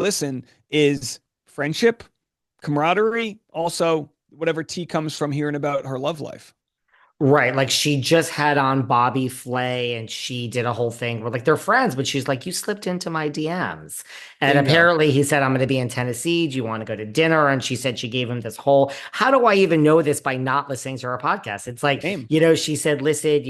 listen is friendship, camaraderie, also whatever tea comes from hearing about her love life. Right. Like she just had on Bobby Flay and she did a whole thing where like they're friends, but she's like, you slipped into my DMs. And Bingo. apparently he said, I'm going to be in Tennessee. Do you want to go to dinner? And she said she gave him this whole, how do I even know this by not listening to her podcast? It's like, Same. she said, listen,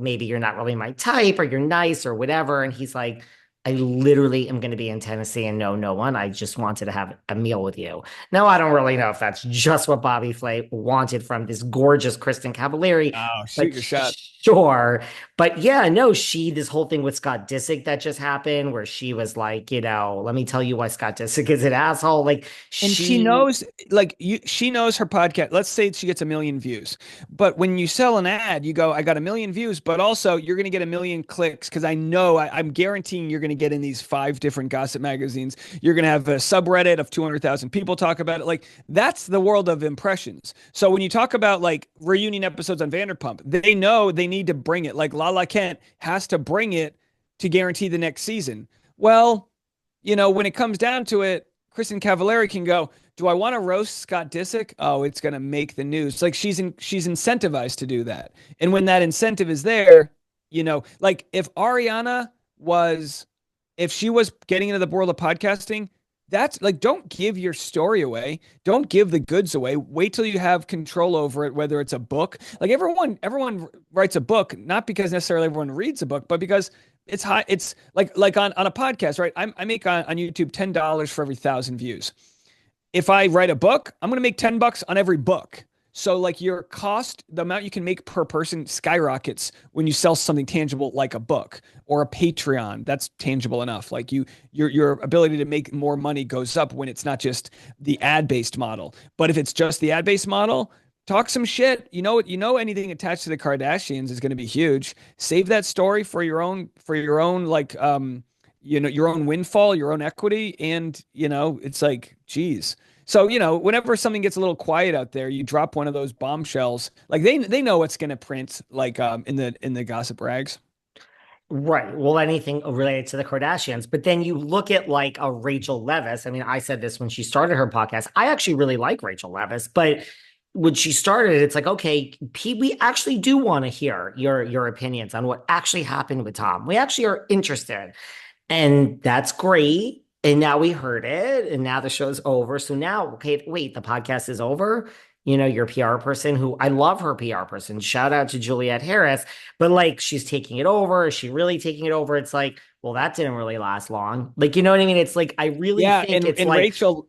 maybe you're not really my type or you're nice or whatever. And he's like, I literally am going to be in Tennessee and know no one. I just wanted to have a meal with you. Now, I don't really know if that's just what Bobby Flay wanted from this gorgeous Kristen Cavallari, Oh, shoot but your shot. sure. But yeah, no, this whole thing with Scott Disick that just happened, where she was like, let me tell you why Scott Disick is an asshole. Like, And she she, knows, like she knows her podcast. Let's say she gets 1 million views, but when you sell an ad, you go, "I got 1 million views," but also you're going to get 1 million clicks because I know I'm guaranteeing you're going to get in these 5 different gossip magazines. You're going to have a subreddit of 200,000 people talk about it. Like that's the world of impressions. So when you talk about like reunion episodes on Vanderpump, they know they need to bring it. Like Lala Kent has to bring it to guarantee the next season. Well, when it comes down to it, Kristen Cavallari can go, do I want to roast Scott Disick? Oh, it's going to make the news. Like she's incentivized to do that. And when that incentive is there, like if she was getting into the world of podcasting, that's like, don't give your story away. Don't give the goods away. Wait till you have control over it, whether it's a book. Like everyone writes a book, not because necessarily everyone reads a book, but because it's high. It's like on a podcast, right? I make on YouTube $10 for every 1,000 views. If I write a book, I'm going to make $10 on every book. So like your cost, the amount you can make per person skyrockets when you sell something tangible like a book or a Patreon. That's tangible enough. Like your ability to make more money goes up when it's not just the ad-based model. But if it's just the ad-based model, talk some shit. Anything attached to the Kardashians is going to be huge. Save that story for your own like your own windfall, your own equity, and it's like, geez. So, whenever something gets a little quiet out there, you drop one of those bombshells. Like they know what's going to print like in the gossip rags. right. Well, anything related to the Kardashians. But then you look at like a Rachel Leviss. I mean, I said this when she started her podcast. I actually really like Rachel Leviss, but when she started, it's like, okay, we actually do want to hear your opinions on what actually happened with Tom. We actually are interested. And that's great. And now we heard it, and now the show's over. So now, okay, wait, the podcast is over. Your PR person, who I love her PR person. Shout out to Juliette Harris, but like she's taking it over. Is she really taking it over? It's like, well, that didn't really last long. Like, you know what I mean? It's like I really Yeah, think and it's and like, Rachel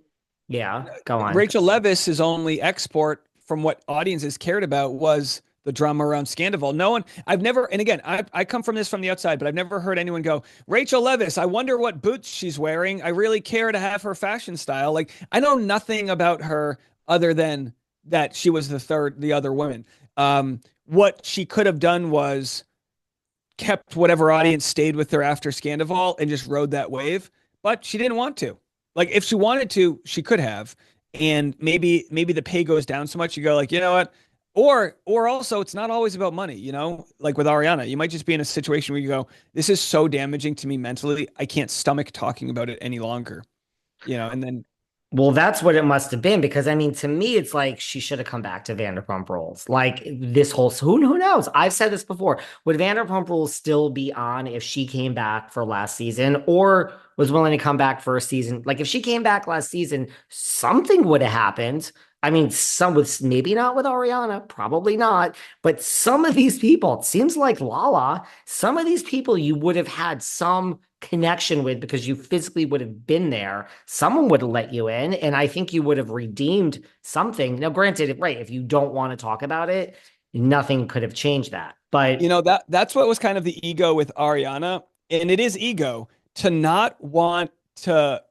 yeah, go on. Rachel Leviss' only export from what audiences cared about was the drama around Scandival. No one, I've never, and again, I come from this from the outside, but I've never heard anyone go, Rachel Leviss, I wonder what boots she's wearing. I really care to have her fashion style. Like, I know nothing about her other than that she was the other woman. What she could have done was kept whatever audience stayed with her after Scandival and just rode that wave, but she didn't want to. Like if she wanted to, she could have. And maybe the pay goes down so much you go like, you know what? Or also it's not always about money, like with Ariana. You might just be in a situation where you go, this is so damaging to me mentally. I can't stomach talking about it any longer. And then Well, that's what it must have been because I mean, to me, it's like she should have come back to Vanderpump Rules. Like this whole who knows? I've said this before. Would Vanderpump Rules still be on if she came back for last season or was willing to come back for a season? Like if she came back last season, something would have happened. I mean, some with maybe not with Ariana, probably not, but some of these people, it seems like Lala, some of these people you would have had some connection with because you physically would have been there. Someone would have let you in, and I think you would have redeemed something. Now, granted, right, if you don't want to talk about it, nothing could have changed that. But that's what was kind of the ego with Ariana. And it is ego to not want to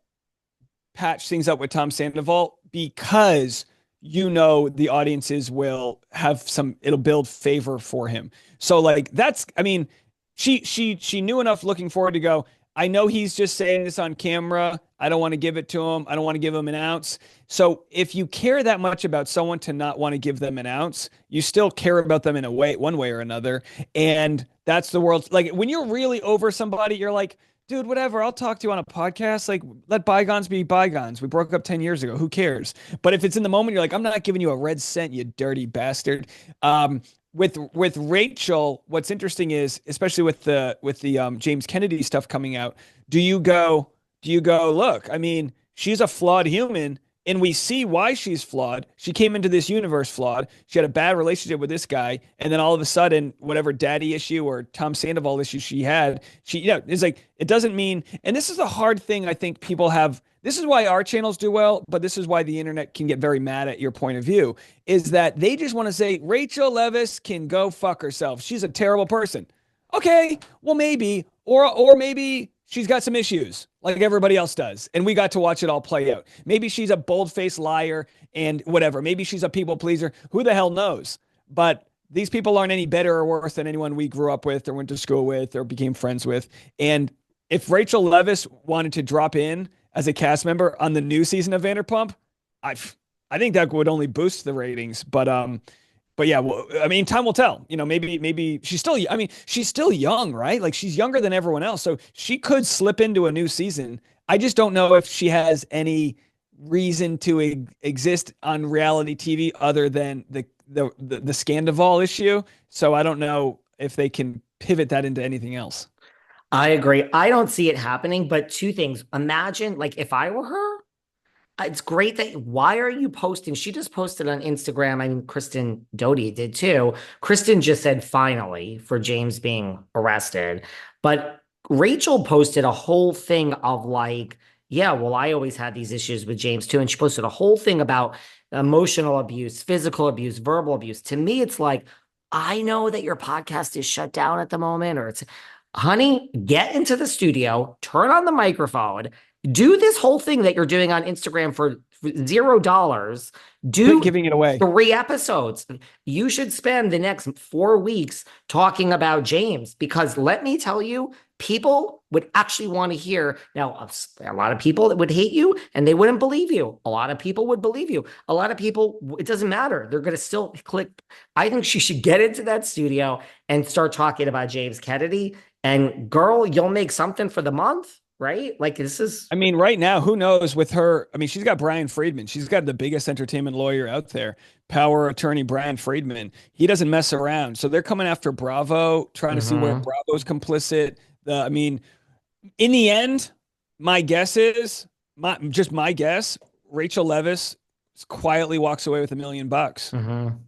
patch things up with Tom Sandoval because the audiences will have it'll build favor for him. So like I mean, she knew enough looking forward to go, I know he's just saying this on camera. I don't want to give it to him. I don't want to give him an ounce. So if you care that much about someone to not want to give them an ounce, you still care about them in one way or another. And that's the world. Like when you're really over somebody, you're like, dude, whatever. I'll talk to you on a podcast. Like, let bygones be bygones. We broke up 10 years ago. Who cares? But if it's in the moment, you're like, I'm not giving you a red cent, you dirty bastard. Um, with Rachel, what's interesting is, especially with the James Kennedy stuff coming out, do you go, look, I mean, she's a flawed human. And we see why she's flawed. She came into this universe flawed. She had a bad relationship with this guy, and then all of a sudden, whatever daddy issue or Tom Sandoval issue she had, it's like it doesn't mean. And this is a hard thing. I think people have. This is why our channels do well, but this is why the internet can get very mad at your point of view. Is that they just want to say Rachel Leviss can go fuck herself. She's a terrible person. Okay, well maybe, or maybe she's got some issues like everybody else does, and we got to watch it all play out. Maybe she's a bold-faced liar and whatever. Maybe she's a people pleaser. Who the hell knows? But these people aren't any better or worse than anyone we grew up with or went to school with or became friends with. And if Rachel Leviss wanted to drop in as a cast member on the new season of Vanderpump, I I think that would only boost the ratings. But yeah, well, I mean, time will tell. Maybe she's still. I mean, she's still young, right? Like she's younger than everyone else, so she could slip into a new season. I just don't know if she has any reason to exist on reality TV other than the Scandival issue. So I don't know if they can pivot that into anything else. I agree. I don't see it happening, but two things. Imagine, like, if I were her, it's great that why are you posting? She just posted on Instagram. I mean, Kristen Doty did too. Kristen just said finally for James being arrested. But Rachel posted a whole thing of like, yeah, well, I always had these issues with James too. And she posted a whole thing about emotional abuse, physical abuse, verbal abuse. To me, it's like, I know that your podcast is shut down at the moment, or it's, honey, get into the studio, turn on the microphone, do this whole thing that you're doing on Instagram for $0. Do Giving it away. 3 episodes. You should spend the next 4 weeks talking about James, because let me tell you, people would actually want to hear. Now, a lot of people that would hate you and they wouldn't believe you. A lot of people would believe you. A lot of people, it doesn't matter. They're going to still click. I think she should get into that studio and start talking about James Kennedy. And girl, you'll make something for the month, right? Like this is. I mean, right now, who knows with her? I mean, she's got Brian Friedman. She's got the biggest entertainment lawyer out there, power attorney Brian Friedman. He doesn't mess around. So they're coming after Bravo, trying to see where Mhm. Bravo's complicit. I mean, in the end, my guess is my guess. Rachel Leviss quietly walks away with $1 million. Mhm.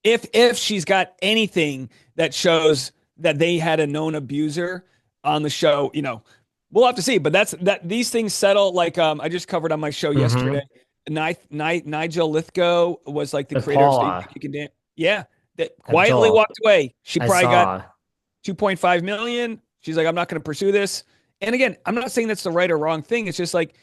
If she's got anything that shows that they had a known abuser on the show, we'll have to see. But these things settle. Like I just covered on my show yesterday. Mhm. Nigel Lithgow was like the With creator of Stage Paula, You Can Dance. Yeah, that of quietly Joel, walked away. She I probably got saw. 2.5 million. She's like, I'm not going to pursue this. And again, I'm not saying that's the right or wrong thing. It's just like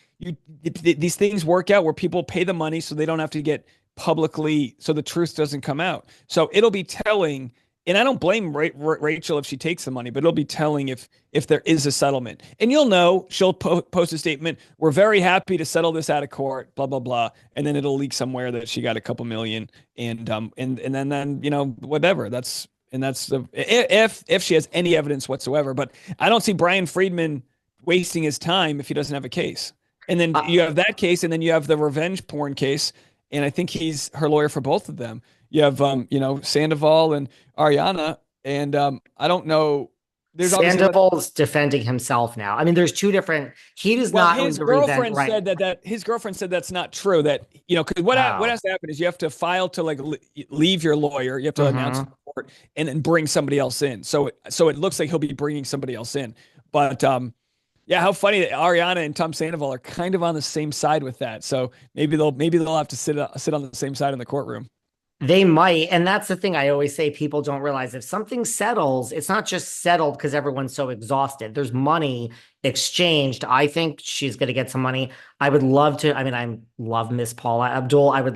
these things work out where people pay the money so they don't have to get publicly, so the truth doesn't come out. So it'll be telling. And I don't blame Rachel if she takes the money, but it'll be telling if there is a settlement. And you'll know she'll post a statement. We're very happy to settle this out of court, blah, blah, blah. And then it'll leak somewhere that she got a couple million. And then whatever. That's the if she has any evidence whatsoever. But I don't see Brian Friedman wasting his time if he doesn't have a case. And then Uh, you have that case, and then you have the revenge porn case. And I think he's her lawyer for both of them. You have Sandoval and Ariana, and I don't know. There's obviously Sandoval's defending himself now. I mean, there's two different. He does well, not own his the revenge, girlfriend right? said that his girlfriend said that's not true. That because what Oh. has to happen is you have to file to like leave your lawyer. You have to announce to Hmm. the court and then bring somebody else in. So it looks like he'll be bringing somebody else in. But yeah, how funny that Ariana and Tom Sandoval are kind of on the same side with that. So maybe they'll have to sit on the same side in the courtroom. They might. And that's the thing I always say, people don't realize if something settles, it's not just settled because everyone's so exhausted. There's money exchanged. I think she's going to get some money. I would love to. I mean, I love Miss Paula Abdul. I would